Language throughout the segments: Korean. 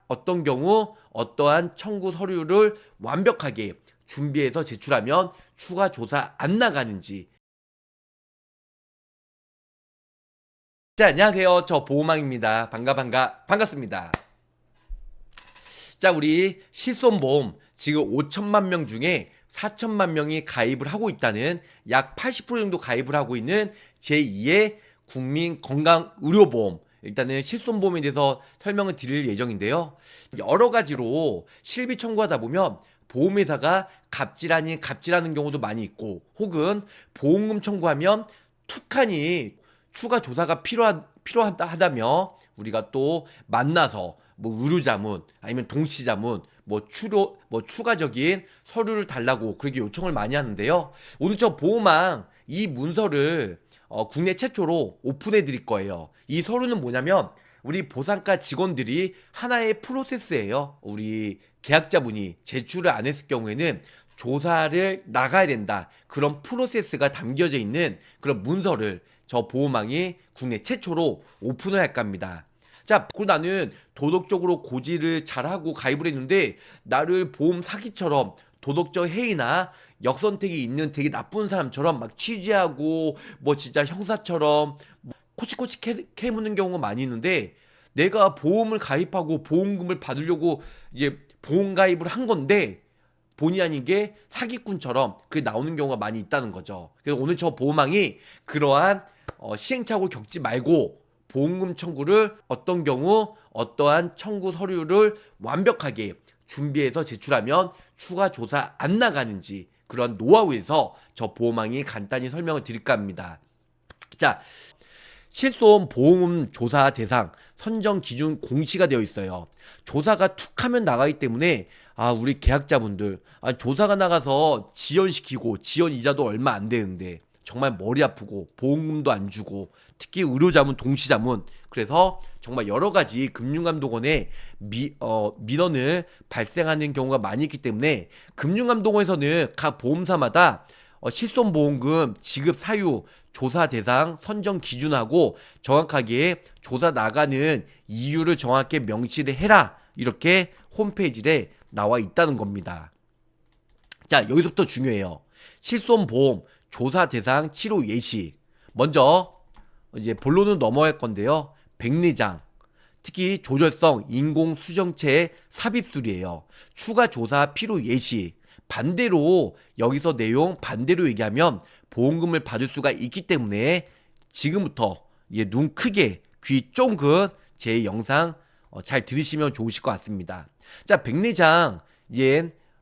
어떤 경우 어떠한 청구 서류를 완벽하게 준비해서 제출하면 추가 조사 안 나가는지. 자, 안녕하세요. 저 보호망입니다. 반갑습니다. 자, 우리 실손보험 지금 5천만 명 중에 4천만 명이 가입을 하고 있다는, 약 80% 정도 가입을 하고 있는 제2의 국민건강의료보험, 일단은 실손보험에 대해서 설명을 드릴 예정인데요. 여러 가지로 실비 청구하다 보면 보험회사가 갑질 아닌 갑질하는 경우도 많이 있고, 혹은 보험금 청구하면 툭하니 추가 조사가 필요하다며 우리가 또 만나서 뭐 의료자문 아니면 동시자문 추가적인 서류를 달라고 그렇게 요청을 많이 하는데요. 오늘 저 보호망 이 문서를 국내 최초로 오픈해 드릴 거예요. 이 서류는 뭐냐면 우리 보상과 직원들이 하나의 프로세스예요. 우리 계약자분이 제출을 안 했을 경우에는 조사를 나가야 된다, 그런 프로세스가 담겨져 있는 그런 문서를 저 보호망이 국내 최초로 오픈을 할까 합니다. 자, 그리고 나는 도덕적으로 고지를 잘하고 가입을 했는데 나를 보험 사기처럼 도덕적 해이나 역선택이 있는 되게 나쁜 사람처럼 막 취재하고 뭐 진짜 형사처럼 코치코치 캐묻는 경우가 많이 있는데, 내가 보험을 가입하고 보험금을 받으려고 이제 보험 가입을 한 건데 본의 아니게 사기꾼처럼 그게 나오는 경우가 많이 있다는 거죠. 그래서 오늘 저 보호망이 그러한 시행착오를 겪지 말고 보험금 청구를 어떤 경우 어떠한 청구 서류를 완벽하게 준비해서 제출하면 추가 조사 안 나가는지, 그런 노하우에서 저 보호망이 간단히 설명을 드릴까 합니다. 자, 실손 보험금 조사 대상 선정 기준 공시가 되어 있어요. 조사가 툭 하면 나가기 때문에 우리 계약자분들 조사가 나가서 지연시키고, 지연 이자도 얼마 안 되는데 정말 머리 아프고 보험금도 안 주고, 특히 의료자문 동시자문, 그래서 정말 여러 가지 금융감독원에 민원을 발생하는 경우가 많이 있기 때문에 금융감독원에서는 각 보험사마다 실손보험금 지급 사유, 조사 대상 선정 기준하고 정확하게 조사 나가는 이유를 정확하게 명시를 해라, 이렇게 홈페이지에 나와 있다는 겁니다. 자, 여기서부터 중요해요. 실손보험 조사 대상 치료 예시. 먼저 이제 본론은 넘어갈 건데요. 백내장, 특히 조절성 인공수정체 삽입술이에요. 추가 조사 필요 예시. 반대로 여기서 내용 반대로 얘기하면 보험금을 받을 수가 있기 때문에 지금부터 눈 크게 귀 쫑긋 제 영상 잘 들으시면 좋으실 것 같습니다. 자, 백내장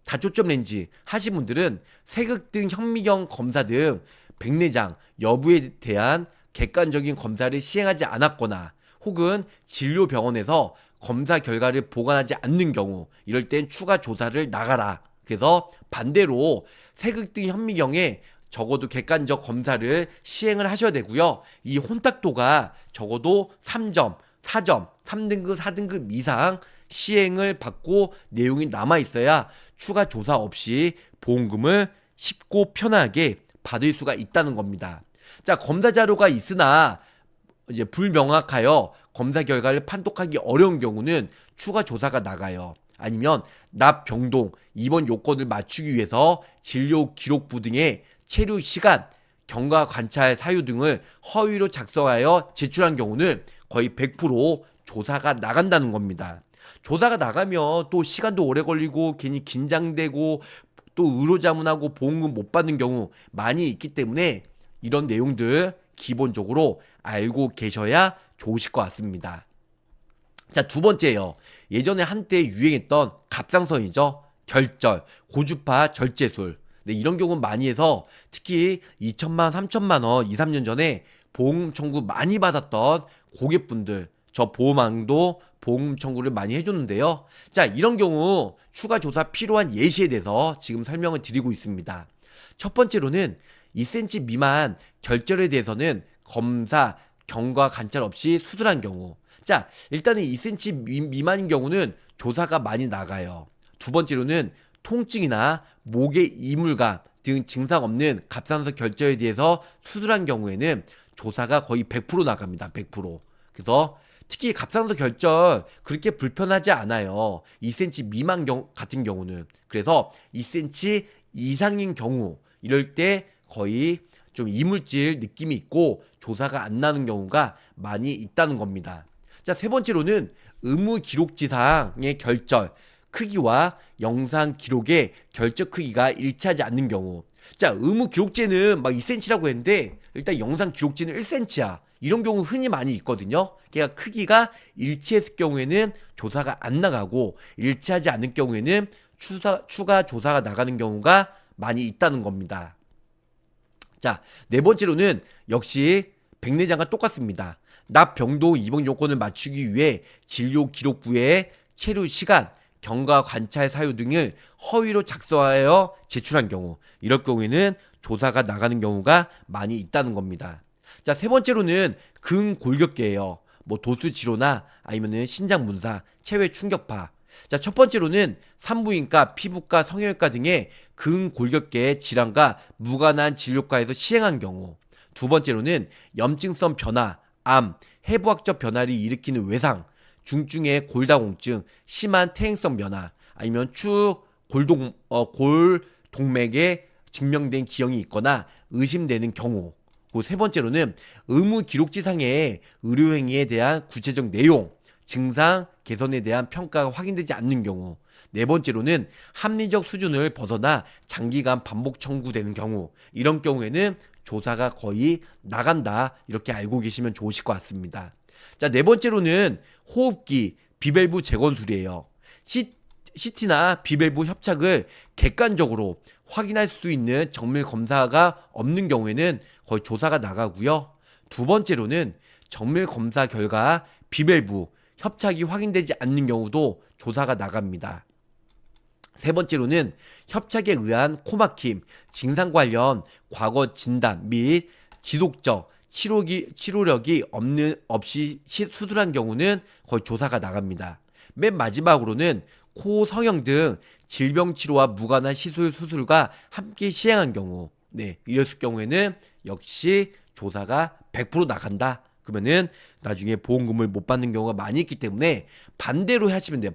다초점 렌즈 하신 분들은 색극등 현미경 검사 등 백내장 여부에 대한 객관적인 검사를 시행하지 않았거나, 혹은 진료병원에서 검사 결과를 보관하지 않는 경우, 이럴 땐 추가 조사를 나가라. 그래서 반대로 색극등 현미경에 적어도 객관적 검사를 시행을 하셔야 되고요. 이 혼탁도가 적어도 3점, 4점, 3등급, 4등급 이상 시행을 받고 내용이 남아 있어야 추가 조사 없이 보험금을 쉽고 편하게 받을 수가 있다는 겁니다. 자, 검사 자료가 있으나 불명확하여 검사 결과를 판독하기 어려운 경우는 추가 조사가 나가요. 아니면 납 병동 입원 요건을 맞추기 위해서 진료 기록부 등의 체류 시간, 경과 관찰 사유 등을 허위로 작성하여 제출한 경우는 거의 100% 조사가 나간다는 겁니다. 조사가 나가면 또 시간도 오래 걸리고 괜히 긴장되고 또 의료자문하고 보험금 못 받는 경우 많이 있기 때문에 이런 내용들 기본적으로 알고 계셔야 좋으실 것 같습니다. 자, 두 번째요. 예전에 한때 유행했던 갑상선이죠. 결절, 고주파 절제술. 네, 이런 경우 많이 해서 특히 2천만, 3천만 원 2, 3년 전에 보험 청구 많이 받았던 고객분들, 저 보험왕도 보험 청구를 많이 해줬는데요. 자, 이런 경우 추가 조사 필요한 예시에 대해서 지금 설명을 드리고 있습니다. 첫 번째로는 2cm 미만 결절에 대해서는 검사, 경과 관찰 없이 수술한 경우. 자, 일단은 2cm 미만인 경우는 조사가 많이 나가요. 두 번째로는 통증이나 목의 이물감 등 증상 없는 갑상선 결절에 대해서 수술한 경우에는 조사가 거의 100% 나갑니다. 100%. 그래서 특히 갑상선 결절 그렇게 불편하지 않아요. 2cm 미만 같은 경우는. 그래서 2cm 이상인 경우 이럴 때 거의 좀 이물질 느낌이 있고 조사가 안 나는 경우가 많이 있다는 겁니다. 자, 세 번째로는 의무 기록지상의 결절 크기와 영상 기록의 결절 크기가 일치하지 않는 경우. 자, 의무 기록지는 막 2cm라고 했는데 일단 영상 기록지는 1cm야. 이런 경우 흔히 많이 있거든요. 그러니까 크기가 일치했을 경우에는 조사가 안 나가고 일치하지 않는 경우에는 추가 조사가 나가는 경우가 많이 있다는 겁니다. 자, 네 번째로는 역시 백내장과 똑같습니다. 납병도 입원 요건을 맞추기 위해 진료 기록부에 체류 시간, 경과 관찰 사유 등을 허위로 작성하여 제출한 경우, 이럴 경우에는 조사가 나가는 경우가 많이 있다는 겁니다. 자, 세 번째로는 근골격계예요. 뭐 도수치료나 아니면은 신장문사, 체외 충격파. 자, 첫 번째로는 산부인과, 피부과, 성형외과 등의 근골격계 질환과 무관한 진료과에서 시행한 경우. 두 번째로는 염증성 변화, 암, 해부학적 변화를 일으키는 외상, 중증의 골다공증, 심한 퇴행성 변화, 아니면 골동맥에 증명된 기형이 있거나 의심되는 경우. 세 번째로는 의무 기록지상의 의료행위에 대한 구체적 내용, 증상 개선에 대한 평가가 확인되지 않는 경우. 네 번째로는 합리적 수준을 벗어나 장기간 반복 청구되는 경우. 이런 경우에는 조사가 거의 나간다, 이렇게 알고 계시면 좋으실 것 같습니다. 자, 네 번째로는 호흡기 비밸브 재건술이에요. CT나 비밸브 협착을 객관적으로 확인할 수 있는 정밀 검사가 없는 경우에는 거의 조사가 나가고요. 두 번째로는 정밀 검사 결과 비밸브 협착이 확인되지 않는 경우도 조사가 나갑니다. 세 번째로는 협착에 의한 코막힘, 증상 관련 과거 진단 및 지속적 치료력이 없이 수술한 경우는 거의 조사가 나갑니다. 맨 마지막으로는 코 성형 등 질병 치료와 무관한 수술과 함께 시행한 경우, 이랬을 경우에는 역시 조사가 100% 나간다. 그러면은 나중에 보험금을 못 받는 경우가 많이 있기 때문에 반대로 하시면 돼요.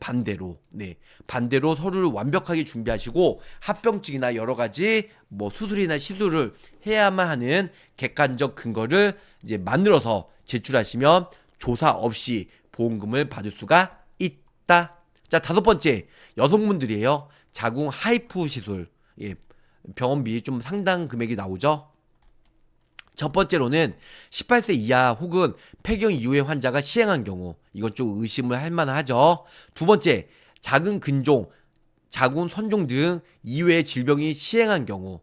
반대로 서류를 완벽하게 준비하시고 합병증이나 여러 가지 뭐 수술이나 시술을 해야만 하는 객관적 근거를 이제 만들어서 제출하시면 조사 없이 보험금을 받을 수가 있다. 자, 다섯 번째, 여성분들이에요. 자궁 하이프 시술. 병원비 좀 상당 금액이 나오죠. 첫 번째로는 18세 이하 혹은 폐경 이후의 환자가 시행한 경우, 이건 좀 의심을 할 만하죠. 두 번째, 작은 근종, 자궁 선종 등 이외의 질병이 시행한 경우,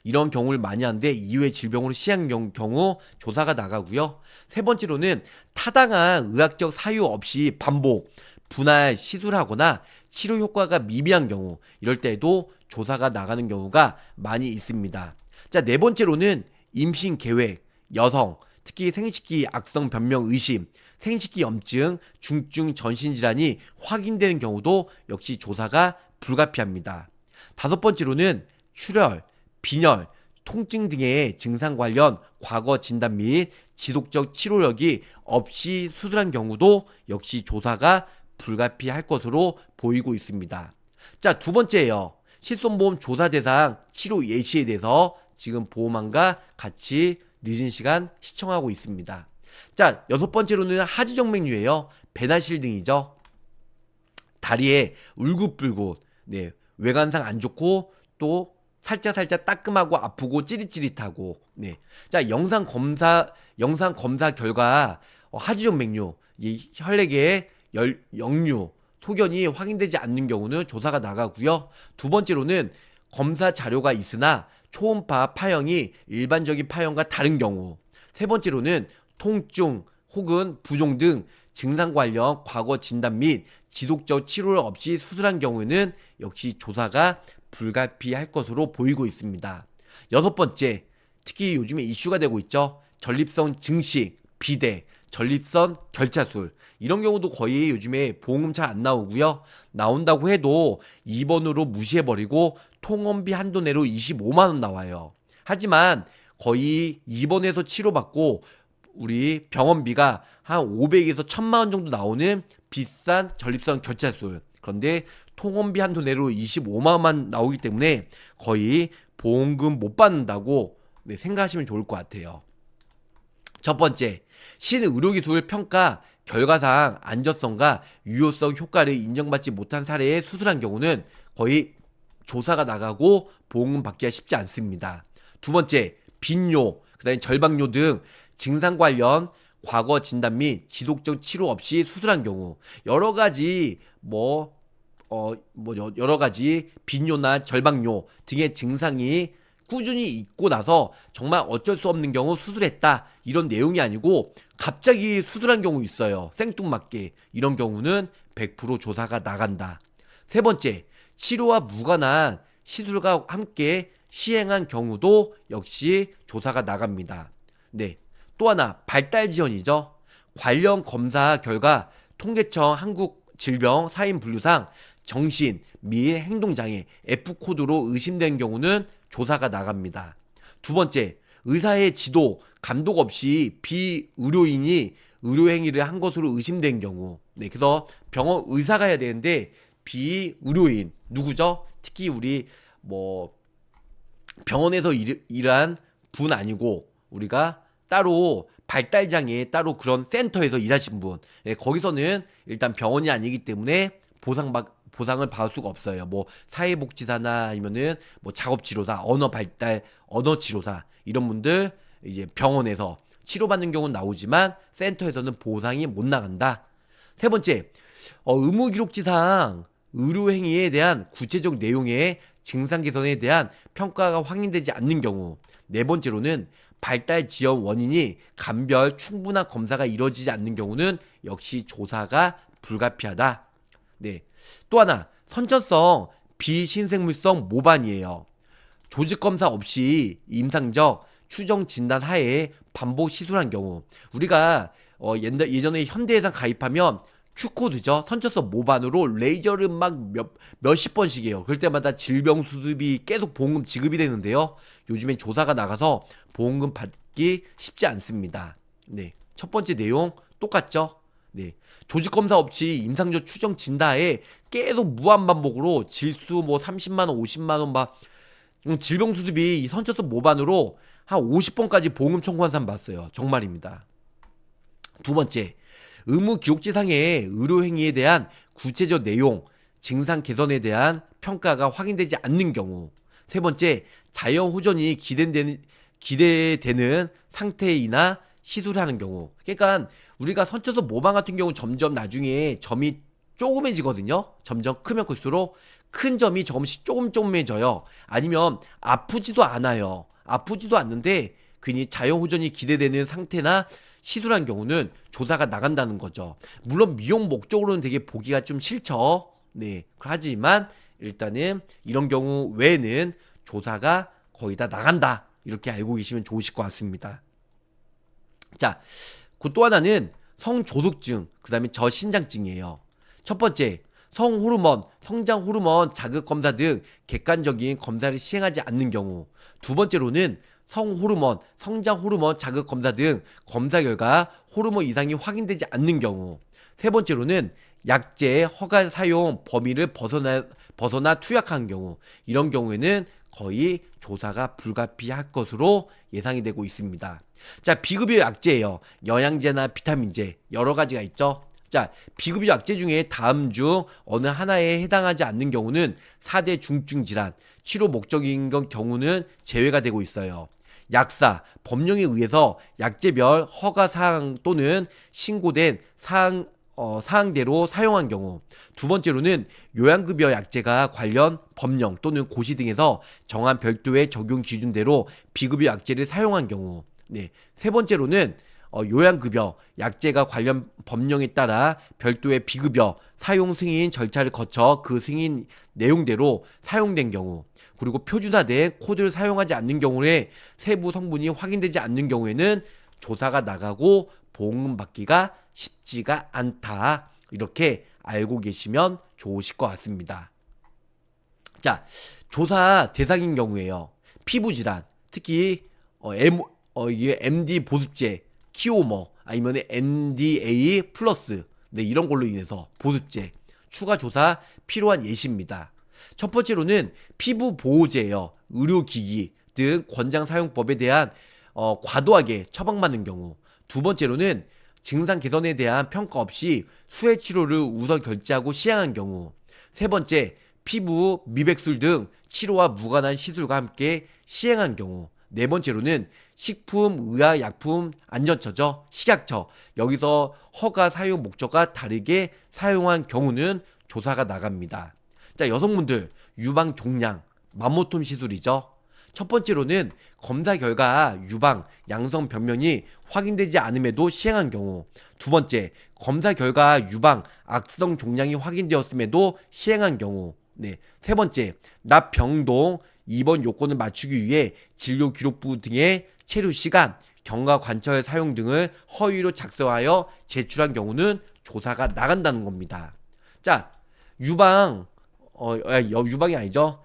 이런 경우를 많이 하는데 이외의 질병으로 시행한 경우 조사가 나가고요. 세 번째로는 타당한 의학적 사유 없이 반복, 분할 시술하거나 치료 효과가 미비한 경우, 이럴 때도 조사가 나가는 경우가 많이 있습니다. 자, 네 번째로는 임신 계획, 여성, 특히 생식기 악성 변명 의심, 생식기 염증, 중증 전신질환이 확인되는 경우도 역시 조사가 불가피합니다. 다섯 번째로는 출혈, 빈혈, 통증 등의 증상 관련 과거 진단 및 지속적 치료력이 없이 수술한 경우도 역시 조사가 불가피할 것으로 보이고 있습니다. 자, 두 번째예요. 실손보험 조사 대상 치료 예시에 대해서 지금 보험왕과 같이 늦은 시간 시청하고 있습니다. 자, 여섯 번째로는 하지정맥류예요. 배나실 등이죠. 다리에 울긋불긋, 외관상 안 좋고 또 살짝 따끔하고 아프고 찌릿찌릿하고, 자, 영상 검사 결과 하지정맥류, 혈액의 역류, 소견이 확인되지 않는 경우는 조사가 나가고요. 두 번째로는 검사 자료가 있으나 초음파 파형이 일반적인 파형과 다른 경우. 세 번째로는 통증 혹은 부종 등 증상 관련 과거 진단 및 지속적 치료를 없이 수술한 경우에는 역시 조사가 불가피할 것으로 보이고 있습니다. 여섯 번째, 특히 요즘에 이슈가 되고 있죠. 전립선 증식, 비대, 전립선 결차술. 이런 경우도 거의 요즘에 보험금 잘 안 나오고요. 나온다고 해도 2번으로 무시해버리고 통원비 한도 내로 25만원 나와요. 하지만 거의 입원해서 치료받고 우리 병원비가 한 500에서 1000만 원 정도 나오는 비싼 전립선 교차술. 그런데 통원비 한도 내로 25만 원만 나오기 때문에 거의 보험금 못 받는다고 네, 생각하시면 좋을 것 같아요. 첫 번째, 신의료기술 평가 결과상 안전성과 유효성 효과를 인정받지 못한 사례에 수술한 경우는 거의 조사가 나가고 보험금 받기가 쉽지 않습니다. 두 번째, 빈뇨, 그다음에 절박뇨 등 증상 관련 과거 진단 및 지속적 치료 없이 수술한 경우 여러 가지 여러 가지 빈뇨나 절박뇨 등의 증상이 꾸준히 있고 나서 정말 어쩔 수 없는 경우 수술했다 이런 내용이 아니고 갑자기 수술한 경우 있어요. 생뚱맞게. 이런 경우는 100% 조사가 나간다. 세 번째, 치료와 무관한 시술과 함께 시행한 경우도 역시 조사가 나갑니다. 네. 또 하나, 발달 지연이죠. 관련 검사 결과 통계청 한국질병사인분류상 정신 및 행동장애 F코드로 의심된 경우는 조사가 나갑니다. 두 번째, 의사의 지도, 감독 없이 비의료인이 의료행위를 한 것으로 의심된 경우. 네, 그래서 병원 의사가 해야 되는데 비의료인 누구죠? 특히 우리 병원에서 일한 분 아니고 우리가 따로 발달장애 따로 그런 센터에서 일하신 분. 네, 거기서는 일단 병원이 아니기 때문에 보상을 받을 수가 없어요. 사회복지사나 아니면은 작업치료사, 언어치료사 이런 분들 이제 병원에서 치료받는 경우는 나오지만 센터에서는 보상이 못 나간다. 세 번째, 의무기록지상 의료행위에 대한 구체적 내용의 증상 개선에 대한 평가가 확인되지 않는 경우. 네 번째로는 발달 지연 원인이 감별 충분한 검사가 이루어지지 않는 경우는 역시 조사가 불가피하다. 네. 또 하나, 선천성 비신생물성 모반이에요. 조직검사 없이 임상적 추정 진단 하에 반복 시술한 경우. 우리가 예전에 현대해상 가입하면 Q코드죠. 선천성 모반으로 레이저를 막 몇십 번씩 해요. 그럴 때마다 질병 수습이 계속 보험금 지급이 되는데요. 요즘엔 조사가 나가서 보험금 받기 쉽지 않습니다. 네. 첫 번째 내용 똑같죠? 네. 조직검사 없이 임상적 추정 진단에 계속 무한반복으로 질수 30만 원, 50만 원 질병 수습이 이 선천성 모반으로 한 50번까지 보험금 청구한 사람 봤어요. 정말입니다. 두 번째, 의무기록지상의 의료행위에 대한 구체적 내용, 증상 개선에 대한 평가가 확인되지 않는 경우. 세 번째, 자연호전이 기대되는 상태이나 시술하는 경우. 그러니까 우리가 선천성 모반 같은 경우 점점 나중에 점이 조그매지거든요. 점점 크면 클수록 큰 점이 조금해져요. 아니면 아프지도 않아요. 아프지도 않는데 괜히 자연호전이 기대되는 상태나 시술한 경우는 조사가 나간다는 거죠. 물론 미용 목적으로는 되게 보기가 좀 싫죠. 네. 하지만 일단은 이런 경우 외에는 조사가 거의 다 나간다. 이렇게 알고 계시면 좋으실 것 같습니다. 자, 그 또 하나는 성조숙증, 그 다음에 저신장증이에요. 첫 번째, 성호르몬, 성장호르몬 자극검사 등 객관적인 검사를 시행하지 않는 경우. 두 번째로는 성호르몬, 성장호르몬 자극검사 등 검사 결과 호르몬 이상이 확인되지 않는 경우. 세 번째로는 약제 허가 사용 범위를 벗어나 투약한 경우. 이런 경우에는 거의 조사가 불가피할 것으로 예상이 되고 있습니다. 자, 비급여 약제예요. 영양제나 비타민제 여러 가지가 있죠. 자, 비급여 약제 중에 다음 중 어느 하나에 해당하지 않는 경우는 4대 중증 질환, 치료 목적인 경우는 제외가 되고 있어요. 약사, 법령에 의해서 약제별 허가 사항 또는 신고된 사항대로 사용한 경우. 두 번째로는 요양급여 약제가 관련 법령 또는 고시 등에서 정한 별도의 적용 기준대로 비급여 약제를 사용한 경우. 네. 세 번째로는 요양급여 약제가 관련 법령에 따라 별도의 비급여 사용 승인 절차를 거쳐 그 승인 내용대로 사용된 경우. 그리고 표준화된 코드를 사용하지 않는 경우에 세부 성분이 확인되지 않는 경우에는 조사가 나가고 보험금 받기가 쉽지가 않다. 이렇게 알고 계시면 좋으실 것 같습니다. 자, 조사 대상인 경우에요. 피부질환, 특히 이게 MD 보습제 키오머 아니면 NDA 플러스 네, 이런 걸로 인해서 보습제 추가 조사 필요한 예시입니다. 첫 번째로는 피부 보호제예요. 의료기기 등 권장 사용법에 대한 과도하게 처방받는 경우. 두 번째로는 증상 개선에 대한 평가 없이 수혜 치료를 우선 결제하고 시행한 경우. 세 번째, 피부, 미백술 등 치료와 무관한 시술과 함께 시행한 경우. 네 번째로는 식품, 의약, 약품, 안전처죠. 식약처. 여기서 허가 사용 목적과 다르게 사용한 경우는 조사가 나갑니다. 자, 여성분들 유방 종양, 맘모톰 시술이죠. 첫 번째로는 검사 결과 유방, 양성 변면이 확인되지 않음에도 시행한 경우. 두 번째, 검사 결과 유방, 악성 종양이 확인되었음에도 시행한 경우. 네. 세 번째, 납병동 입원 요건을 맞추기 위해 진료 기록부 등의 체류 시간, 경과 관찰 사용 등을 허위로 작성하여 제출한 경우는 조사가 나간다는 겁니다. 자, 유방, 유방이 아니죠.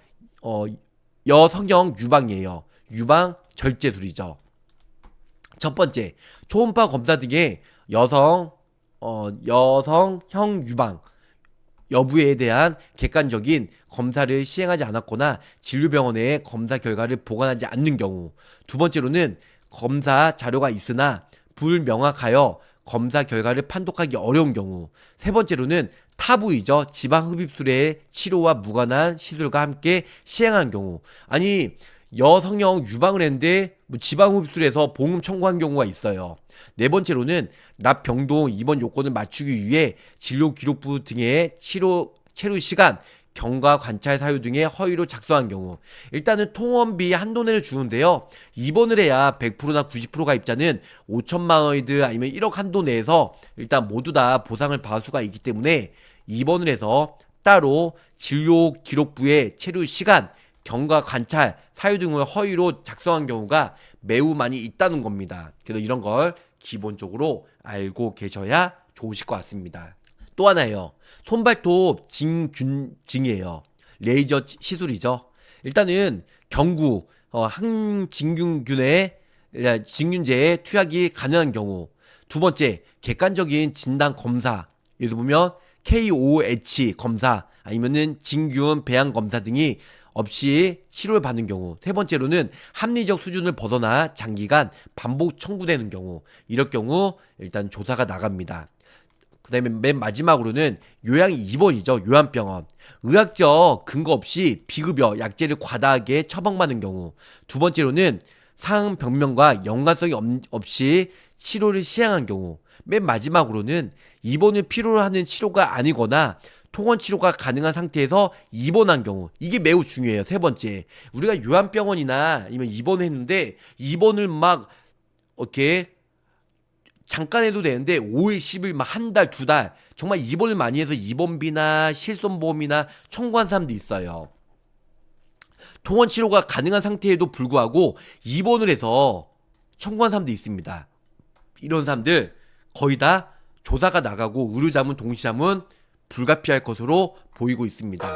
여성형 유방이에요. 유방 절제술이죠. 첫 번째, 초음파 검사 등의 여성형 유방 여부에 대한 객관적인 검사를 시행하지 않았거나 진료병원에 검사 결과를 보관하지 않는 경우. 두 번째로는 검사 자료가 있으나 불명확하여 검사 결과를 판독하기 어려운 경우. 세 번째로는 타부이죠. 지방흡입술의 치료와 무관한 시술과 함께 시행한 경우. 아니, 여성형 유방을 했는데 지방흡입술에서 보험 청구한 경우가 있어요. 네 번째로는 납병동 입원 요건을 맞추기 위해 진료 기록부 등의 체류 시간, 경과 관찰 사유 등의 허위로 작성한 경우. 일단은 통원비 한도내를 주는데요. 입원을 해야 100%나 90%가 입자는 5천만 원이든 아니면 1억 한도 내에서 일단 모두 다 보상을 받을 수가 있기 때문에 입원을 해서 따로 진료 기록부에 체류 시간, 경과 관찰 사유 등을 허위로 작성한 경우가 매우 많이 있다는 겁니다. 그래서 이런 걸 기본적으로 알고 계셔야 좋으실 것 같습니다. 또 하나예요. 손발톱 진균증이에요. 레이저 시술이죠. 일단은 경구 항진균균의 진균제에 투약이 가능한 경우. 두 번째, 객관적인 진단 검사. 예를 들면 KOH 검사 아니면은 진균 배양 검사 등이 없이 치료를 받는 경우. 세 번째로는 합리적 수준을 벗어나 장기간 반복 청구되는 경우. 이럴 경우 일단 조사가 나갑니다. 그 다음에 맨 마지막으로는 요양 입원이죠. 요양병원. 의학적 근거 없이 비급여 약제를 과다하게 처방받는 경우. 두 번째로는 상응 병명과 연관성이 없이 치료를 시행한 경우. 맨 마지막으로는 입원을 필요로 하는 치료가 아니거나 통원 치료가 가능한 상태에서 입원한 경우. 이게 매우 중요해요. 세 번째, 우리가 요양병원이나 아니면 입원했는데 입원을 막 이렇게 잠깐 해도 되는데 5일, 10일, 막 한 달, 두 달 정말 입원을 많이 해서 입원비나 실손보험이나 청구한 사람도 있어요. 통원 치료가 가능한 상태에도 불구하고 입원을 해서 청구한 사람도 있습니다. 이런 사람들 거의 다 조사가 나가고 의료자문, 동시자문 불가피할 것으로 보이고 있습니다.